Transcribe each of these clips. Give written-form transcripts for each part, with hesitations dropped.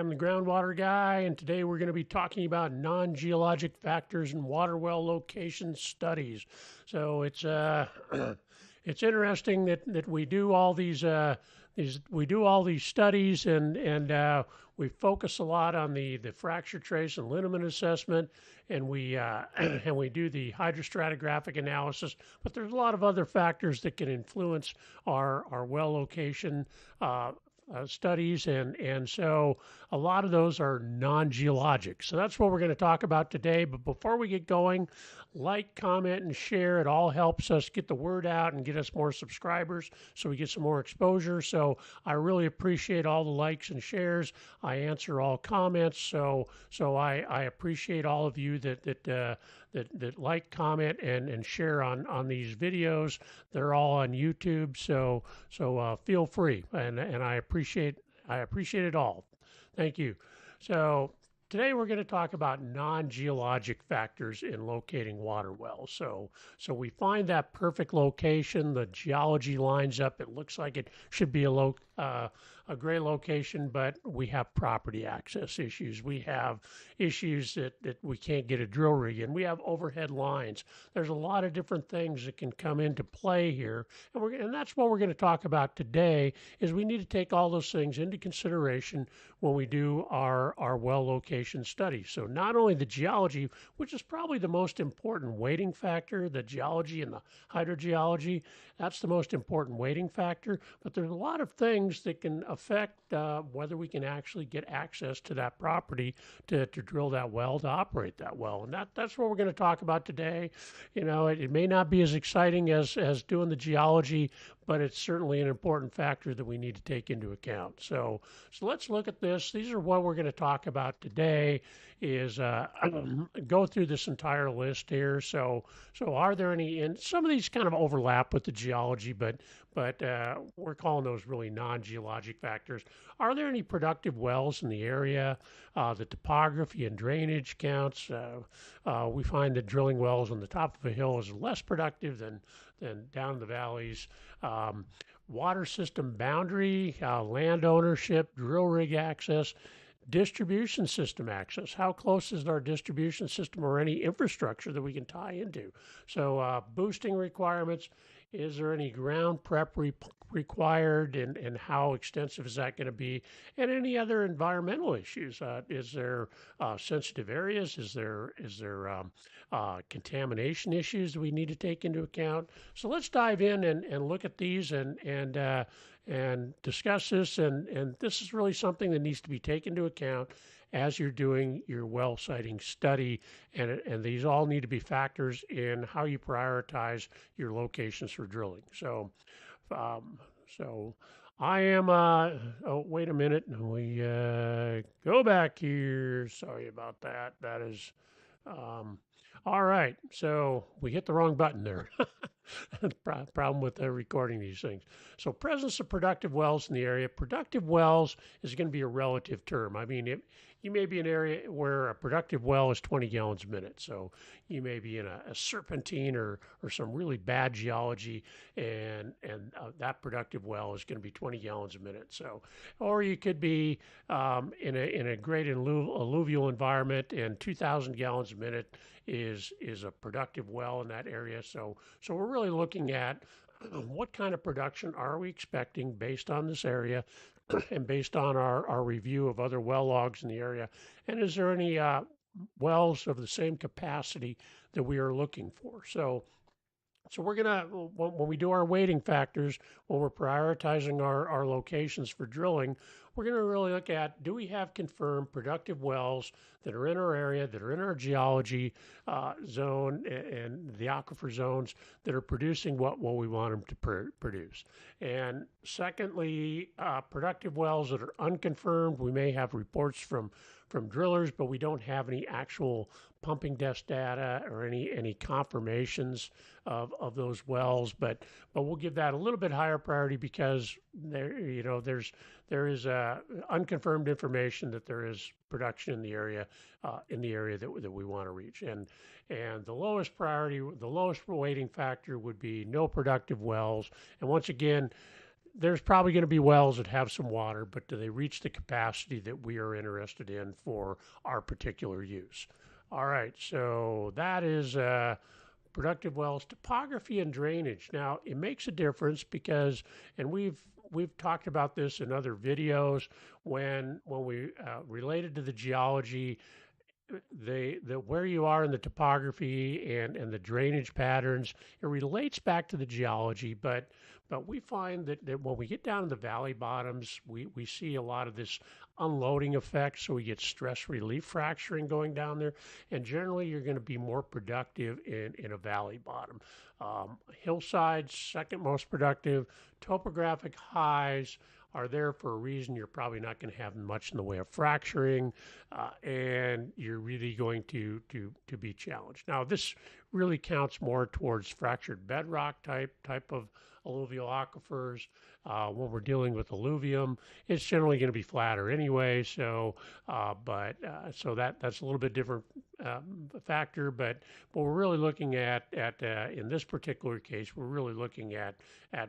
am the groundwater guy, and today we're going to be talking about non-geologic factors in water well location studies. So it's interesting that we do all these studies and we focus a lot on the fracture trace and lineament assessment, and we and we do the hydrostratigraphic analysis. But there's a lot of other factors that can influence our well location studies, and so a lot of those are non-geologic. So that's what we're going to talk about today. But before we get going, like, comment, and share. It all helps us get the word out and get us more subscribers, so we get some more exposure. So I really appreciate all the likes and shares. I answer all comments, so I appreciate all of you that like, comment, and share on these videos. They're all on YouTube, so feel free, and I appreciate it all. Thank you. So today we're going to talk about non-geologic factors in locating water wells. So we find that perfect location. The geology lines up. It looks like it should be a great location, but we have property access issues. We have issues that we can't get a drill rig in. We have overhead lines. There's a lot of different things that can come into play here, and that's what we're going to talk about today. Is we need to take all those things into consideration when we do our well location study. So not only the geology, which is probably the most important weighting factor, the geology and the hydrogeology, that's the most important weighting factor, but there's a lot of things that can affect whether we can actually get access to that property to drill that well, to operate that well. And that's what we're going to talk about today. You know, it may not be as exciting as doing the geology, but it's certainly an important factor that we need to take into account. So let's look at this. These are what we're going to talk about today. Is go through this entire list here. So are there any? And some of these kind of overlap with the geology, but we're calling those really non-geologic factors. Are there any productive wells in the area? The topography and drainage counts. We find that drilling wells on the top of a hill is less productive than down in the valleys. Water system boundary, land ownership, drill rig access, distribution system access. How close is our distribution system or any infrastructure that we can tie into? So boosting requiremements. Is there any ground prep required, and how extensive is that going to be? And any other environmental issues? Is there sensitive areas? Is there contamination issues that we need to take into account? So let's dive in and look at these and discuss this. And this is really something that needs to be taken into account as you're doing your well siting study, and these all need to be factors in how you prioritize your locations for drilling. So I am oh, wait a minute, we go back here. Sorry about that. That is all right. So we hit the wrong button there. Problem with recording these things. So presence of productive wells in the area. Productive wells is going to be a relative term. I mean, you may be in an area where a productive well is 20 gallons a minute. So you may be in a serpentine or some really bad geology, and that productive well is going to be 20 gallons a minute. So, or you could be in a great alluvial environment, and 2,000 gallons a minute is a productive well in that area. So we're really looking at what kind of production are we expecting based on this area and based on our review of other well logs in the area. And is there any wells of the same capacity that we are looking for? So we're going to, when we do our weighting factors, when we're prioritizing our locations for drilling, we're going to really look at, do we have confirmed productive wells that are in our area, that are in our geology zone and the aquifer zones that are producing what we want them to produce. And secondly, productive wells that are unconfirmed. We may have reports from drillers, but we don't have any actual pumping desk data or any confirmations of those wells, but we'll give that a little bit higher priority because there is unconfirmed information that there is production in the area that we want to reach. And the lowest priority, the lowest weighting factor would be no productive wells. And once again, there's probably going to be wells that have some water, but do they reach the capacity that we are interested in for our particular use? All right, so that is productive wells, topography and drainage. Now, it makes a difference because, and we've talked about this in other videos when we related to the geology, the where you are in the topography and the drainage patterns, it relates back to the geology, but we find that when we get down to the valley bottoms, we see a lot of this unloading effect. So we get stress relief fracturing going down there, and generally you're going to be more productive in a valley bottom. Hillsides, second most productive. Topographic highs are there for a reason. You're probably not going to have much in the way of fracturing, and you're really going to be challenged. Now, this really counts more towards fractured bedrock type of alluvial aquifers. When we're dealing with alluvium, it's generally going to be flatter anyway. So, so that's a little bit different factor. But we're really looking at in this particular case, we're really looking at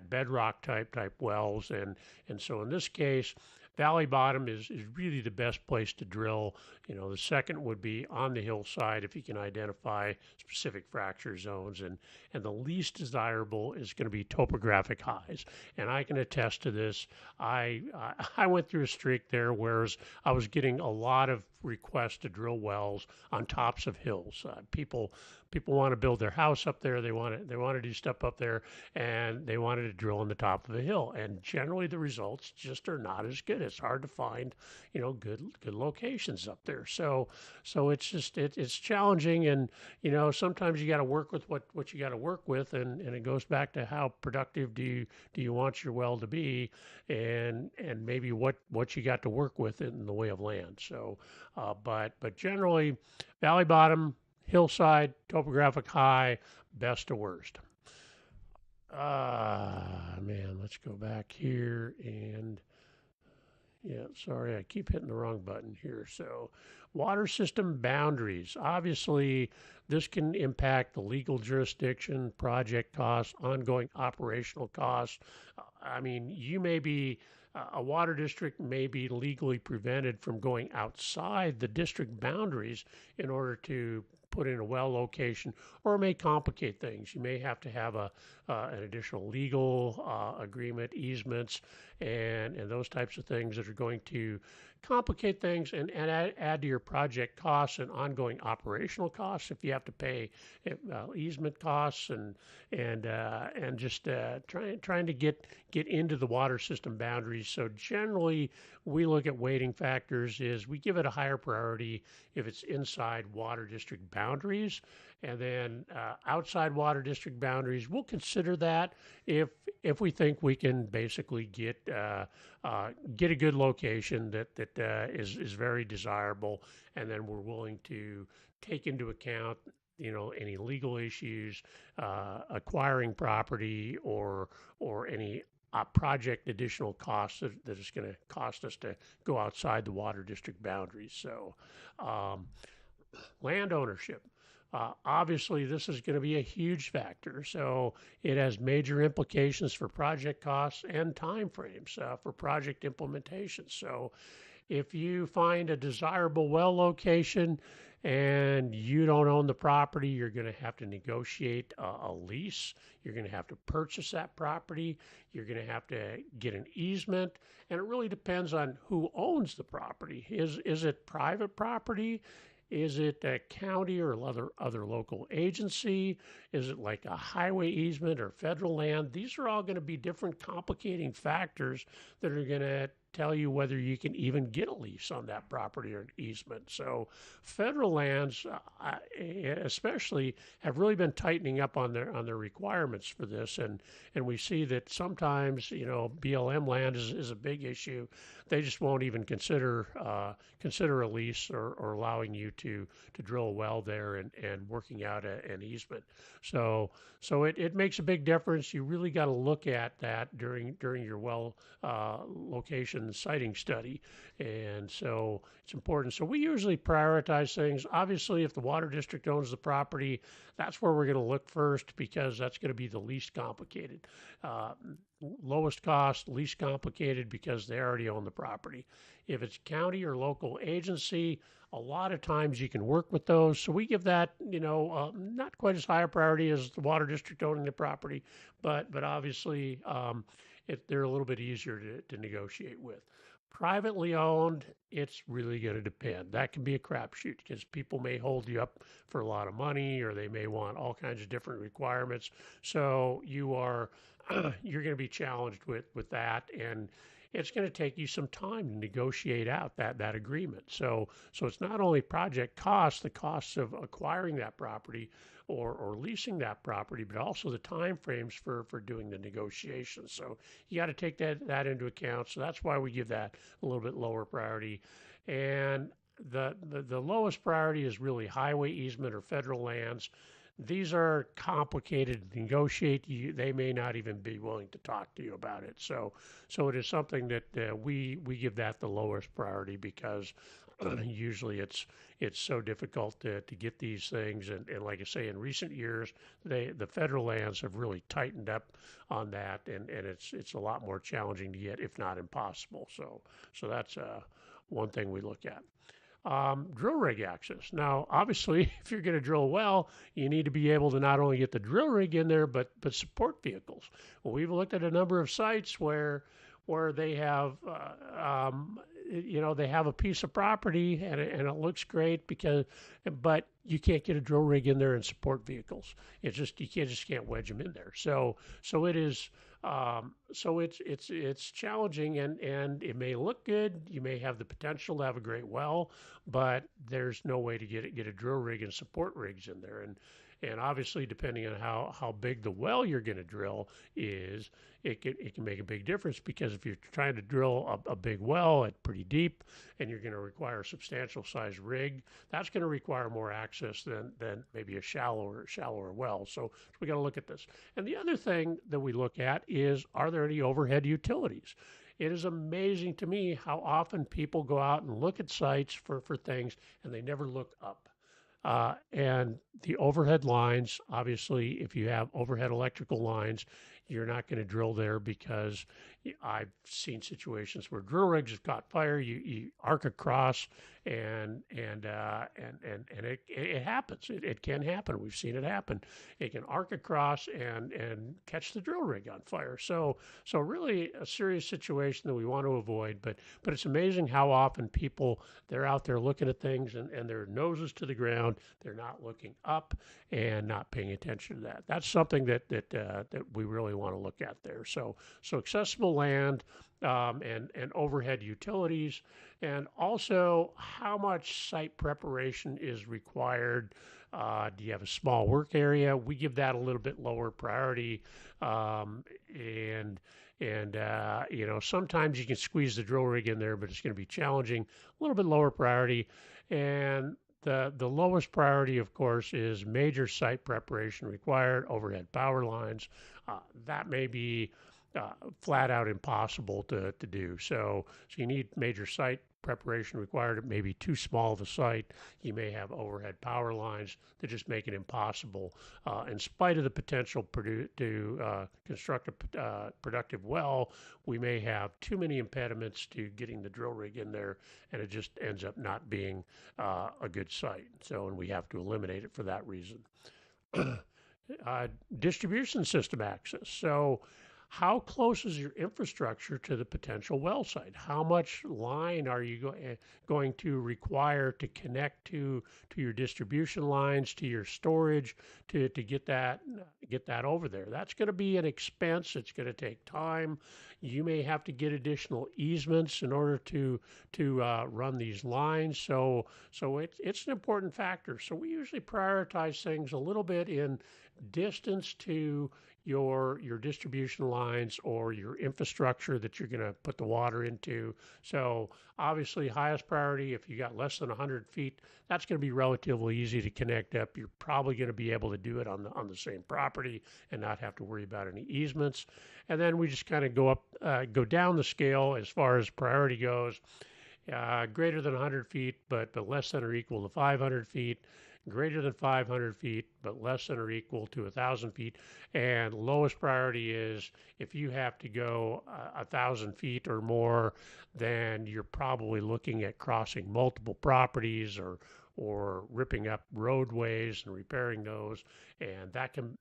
bedrock type wells, and so in this case, valley bottom is really the best place to drill. The second would be on the hillside if you can identify specific fracture zones, and the least desirable is going to be topographic highs. And I can attest to this. I went through a streak there, whereas I was getting a lot of requests to drill wells on tops of hills. People want to build their house up there. They want to do stuff up there, and they wanted to drill on the top of a hill. And generally, the results just are not as good. It's hard to find, good locations up there. So it's just it's challenging, and sometimes you got to work with what you got to work with, and it goes back to how productive do you want your well to be, and maybe what you got to work with in the way of land. So, but generally, valley bottom, hillside, topographic high, best to worst. Man, let's go back here and yeah, sorry, I keep hitting the wrong button here. So, water system boundaries. Obviously, this can impact the legal jurisdiction, project costs, ongoing operational costs. I mean, you may be a water district may be legally prevented from going outside the district boundaries in order to put in a well location, or it may complicate things. You may have to have an additional legal agreement, easements, and those types of things that are going to complicate things and add to your project costs and ongoing operational costs if you have to pay easement costs and just trying to get into the water system boundaries. So generally, we look at weighting factors. Is we give it a higher priority if it's inside water district boundaries, and then outside water district boundaries, we'll consider that if we think we can basically get a good location that is very desirable, and then we're willing to take into account any legal issues, acquiring property, or any project additional costs that is going to cost us to go outside the water district boundaries. So, land ownership. Obviously, this is going to be a huge factor. So it has major implications for project costs and timeframes for project implementation. So if you find a desirable well location and you don't own the property, you're going to have to negotiate a lease. You're going to have to purchase that property. You're going to have to get an easement. And it really depends on who owns the property. Is it private property? Is it a county or other local agency? Is it like a highway easement or federal land? These are all going to be different complicating factors that are going to tell you whether you can even get a lease on that property or an easement. So federal lands, especially, have really been tightening up on their requirements for this, and we see that sometimes BLM land is a big issue. They just won't even consider a lease or allowing you to drill a well there and working out an easement. So it makes a big difference. You really got to look at that during your well location location siting study. And so it's important. So we usually prioritize things. Obviously, if the water district owns the property, that's where we're going to look first because that's going to be the least complicated. Uh, Lowest cost, least complicated because they already own the property. If it's county or local agency, a lot of times you can work with those. So we give that, not quite as high a priority as the water district owning the property, but obviously they're a little bit easier to negotiate with. Privately owned, it's really going to depend. That can be a crapshoot because people may hold you up for a lot of money, or they may want all kinds of different requirements. So you're going to be challenged with that, and it's going to take you some time to negotiate out that agreement. So it's not only project costs, the costs of acquiring that property or leasing that property, but also the time frames for doing the negotiations. So you got to take that into account. So that's why we give that a little bit lower priority. And the lowest priority is really highway easement or federal lands. These are complicated to negotiate. They may not even be willing to talk to you about it. So it is something that we give that the lowest priority because usually it's so difficult to get these things. And like I say, in recent years, the federal lands have really tightened up on that, and it's a lot more challenging to get, if not impossible. So that's one thing we look at. Drill rig access. Now, obviously, if you're going to drill a well, you need to be able to not only get the drill rig in there, but support vehicles. Well, we've looked at a number of sites where they have, they have a piece of property and it looks great but you can't get a drill rig in there and support vehicles. It's just you can't wedge them in there. So it is. So it's challenging and it may look good. You may have the potential to have a great well, but there's no way to get a drill rig and support rigs in there. And obviously, depending on how big the well you're going to drill is, it can make a big difference because if you're trying to drill a big well at pretty deep and you're going to require a substantial size rig, that's going to require more access than maybe a shallower well. So we got to look at this. And the other thing that we look at is, are there any overhead utilities? It is amazing to me how often people go out and look at sites for things and they never look up. And the overhead lines, obviously, if you have overhead electrical lines, you're not going to drill there because I've seen situations where drill rigs have caught fire. You arc across, and it happens. It can happen. We've seen it happen. It can arc across and catch the drill rig on fire. So really a serious situation that we want to avoid. But it's amazing how often they're out there looking at things and their noses to the ground. They're not looking up and not paying attention to that. That's something that we really want to look at there. So accessible land and overhead utilities, and also how much site preparation is required. Do you have a small work area? We give that a little bit lower priority, and sometimes you can squeeze the drill rig in there, but it's going to be challenging. A little bit lower priority, and the lowest priority, of course, is major site preparation required, overhead power lines. That may be flat out impossible to do. So you need major site preparation required. It may be too small of a site. You may have overhead power lines that just make it impossible. In spite of the potential to construct a productive well, we may have too many impediments to getting the drill rig in there, and it just ends up not being a good site. And we have to eliminate it for that reason. Distribution system access. So how close is your infrastructure to the potential well site? How much line are you going to require to connect to your distribution lines, to your storage, to get that over there? That's going to be an expense. It's going to take time. You may have to get additional easements in order to run these lines. So it's an important factor. So we usually prioritize things a little bit in distance to your distribution lines or your infrastructure that you're going to put the water into. So obviously, highest priority, if you got less than 100 feet, that's going to be relatively easy to connect up. You're probably going to be able to do it on the same property and not have to worry about any easements. And then we just kind of go down the scale as far as priority goes. Greater than 100 feet, but less than or equal to 500 feet. Greater than 500 feet, but less than or equal to 1,000 feet. And lowest priority is if you have to go 1,000 feet or more, then you're probably looking at crossing multiple properties or ripping up roadways and repairing those, and that can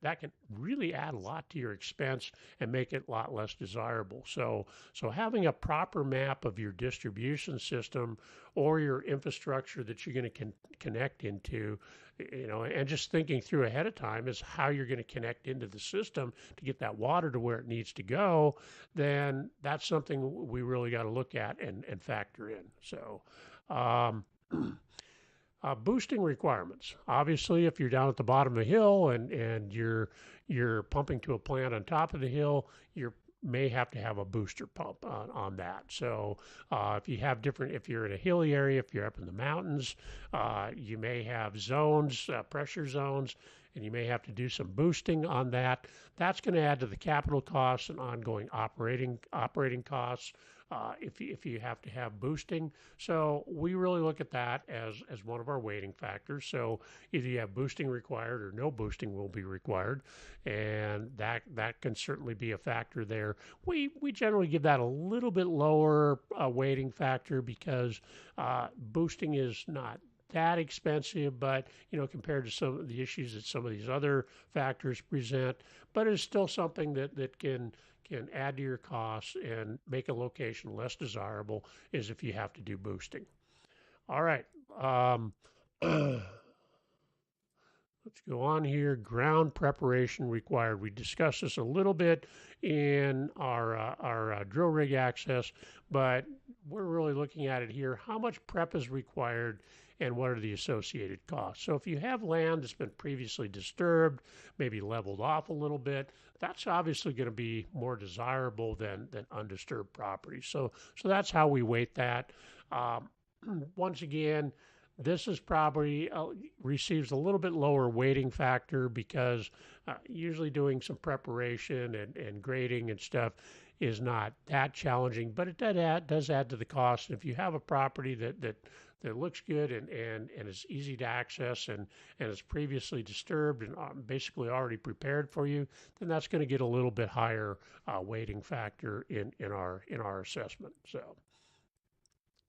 really add a lot to your expense and make it a lot less desirable. So having a proper map of your distribution system or your infrastructure that you're going to connect into, and just thinking through ahead of time is how you're going to connect into the system to get that water to where it needs to go, then that's something we really got to look at and factor in. So boosting requirements. Obviously, if you're down at the bottom of a hill and you're pumping to a plant on top of the hill, you may have to have a booster pump on that. So if you're in a hilly area, if you're up in the mountains, you may have zones, pressure zones, and you may have to do some boosting on that. That's going to add to the capital costs and ongoing operating costs. If you have to have boosting. So we really look at that as one of our weighting factors. So either you have boosting required or no boosting will be required, and that can certainly be a factor there. We generally give that a little bit lower weighting factor because boosting is not that expensive, but compared to some of the issues that some of these other factors present, but it's still something that can add to your costs and make a location less desirable is if you have to do boosting. All right. Let's go on here. Ground preparation required. We discussed this a little bit in our drill rig access, but we're really looking at it here. How much prep is required and what are the associated costs? So if you have land that's been previously disturbed, maybe leveled off a little bit, that's obviously going to be more desirable than undisturbed property. So that's how we weight that. Once again, this is probably receives a little bit lower weighting factor because usually doing some preparation and grading and stuff is not that challenging, but it does add to the cost. And if you have a property that looks good and is easy to access and is previously disturbed and basically already prepared for you, then that's going to get a little bit higher weighting factor in our assessment. So.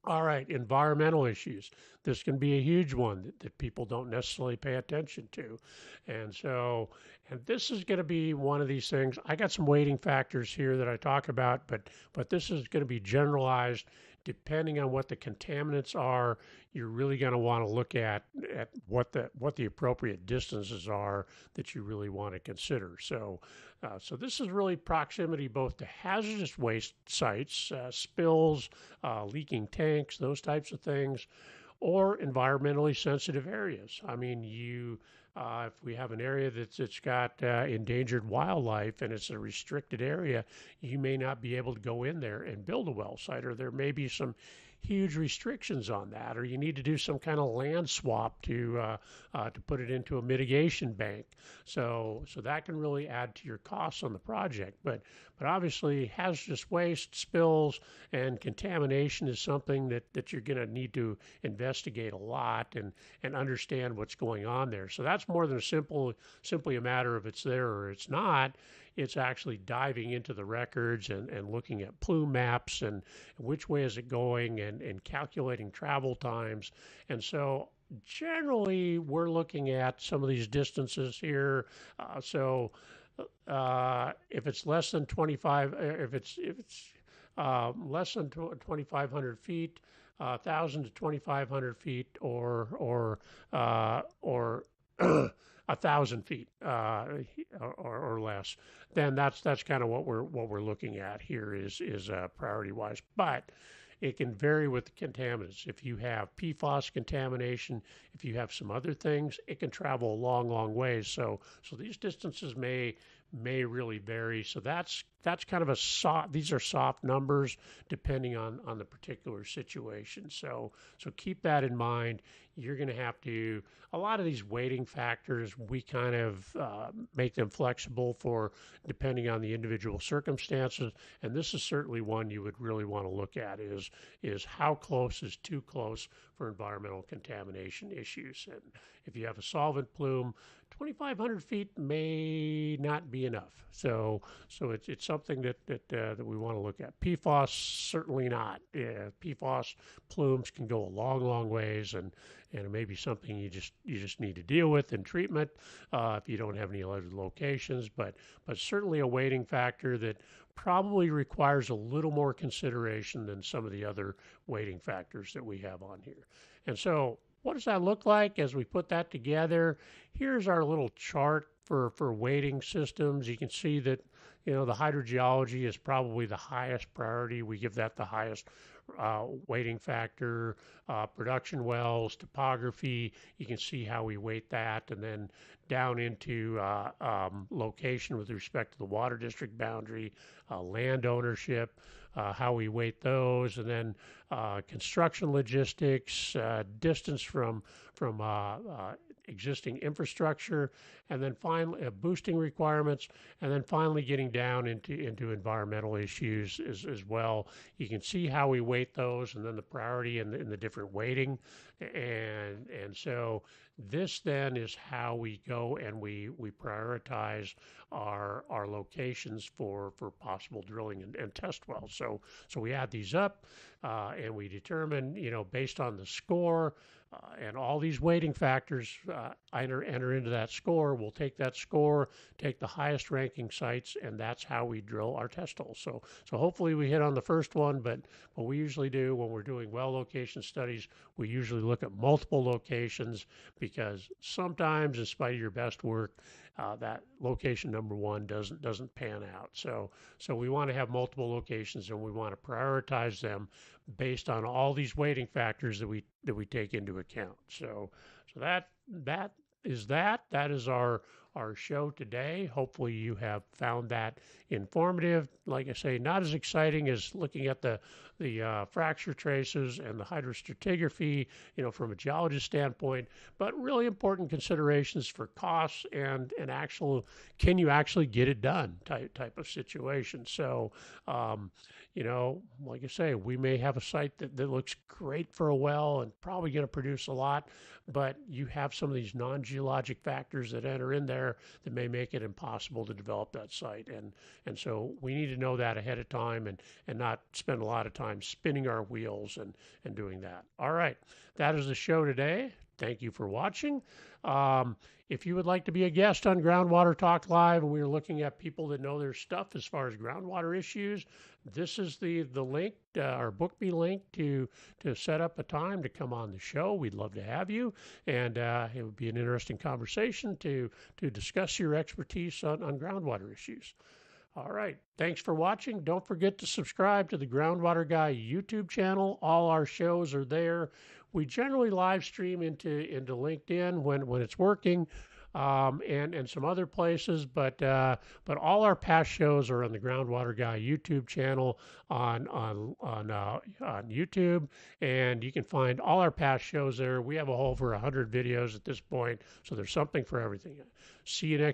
All right, environmental issues. This can be a huge one that people don't necessarily pay attention to. And this is going to be one of these things. I got some weighting factors here that I talk about, but this is going to be generalized. Depending on what the contaminants are, you're really going to want to look at what the appropriate distances are that you really want to consider. So this is really proximity both to hazardous waste sites, spills, leaking tanks, those types of things, or environmentally sensitive areas. I mean, if we have an area that's got endangered wildlife and it's a restricted area, you may not be able to go in there and build a well site, or there may be some huge restrictions on that, or you need to do some kind of land swap to put it into a mitigation bank. So that can really add to your costs on the project. But obviously, hazardous waste, spills, and contamination is something that you're going to need to investigate a lot and understand what's going on there. So that's more than simply a matter of it's there or it's not. It's actually diving into the records and looking at plume maps and which way is it going and calculating travel times. And so generally we're looking at some of these distances here. If it's less than 25, if it's less than 2,500 feet, 1,000 to 2,500 feet, or 1,000 feet or less, then that's kind of what we're looking at here is priority wise. But it can vary with the contaminants. If you have PFAS contamination, if you have some other things, it can travel a long ways. So these distances may may really vary. So that's kind of a soft. These are soft numbers depending on the particular situation. So keep that in mind. You're going to have to. A lot of these weighting factors, we kind of make them flexible for depending on the individual circumstances. And this is certainly one you would really want to look at is how close is too close for environmental contamination issues. And if you have a solvent plume, 2,500 feet may not be enough. So it's something that we want to look at. PFAS certainly not. Yeah, PFAS plumes can go a long ways, and it may be something you just need to deal with in treatment if you don't have any other locations. But certainly a weighting factor that probably requires a little more consideration than some of the other weighting factors that we have on here. And so what does that look like as we put that together? Here's our little chart for weighting systems. You can see that, the hydrogeology is probably the highest priority. We give that the highest weighting factor. Production wells, topography, you can see how we weight that, and then down into location with respect to the water district boundary, land ownership, how we weight those, and then construction logistics, distance from existing infrastructure, and then finally boosting requirements, and then finally getting down into environmental issues as well. You can see how we weight those, and then the priority and the different weighting, and so this then is how we go and we prioritize our locations for possible drilling and test wells. So we add these up and we determine, based on the score and all these weighting factors enter into that score. We'll take that score, take the highest ranking sites, and that's how we drill our test holes. So hopefully we hit on the first one, but what we usually do when we're doing well location studies, we usually look at multiple locations, because sometimes, in spite of your best work, that location number one doesn't pan out. So we want to have multiple locations, and we want to prioritize them based on all these weighting factors that we take into account. So that is our show today. Hopefully you have found that informative. Like I say, not as exciting as looking at the fracture traces and the hydrostratigraphy, from a geologist standpoint, but really important considerations for costs and actual, can you actually get it done type of situation. So, like I say, we may have a site that looks great for a well and probably going to produce a lot, but you have some of these non-geologic factors that enter in there that may make it impossible to develop that site. And so we need to know that ahead of time and not spend a lot of time spinning our wheels and doing that. All right, that is the show today. Thank you for watching. If you would like to be a guest on Groundwater Talk Live, and we're looking at people that know their stuff as far as groundwater issues, this is the link, our book me link to set up a time to come on the show. We'd love to have you, and it would be an interesting conversation to discuss your expertise on groundwater issues. All right. Thanks for watching. Don't forget to subscribe to the Groundwater Guy YouTube channel. All our shows are there. We generally live stream into LinkedIn when it's working, and some other places, but all our past shows are on the Groundwater Guy YouTube channel on YouTube, and you can find all our past shows there. We have over 100 videos at this point, so there's something for everything. See you next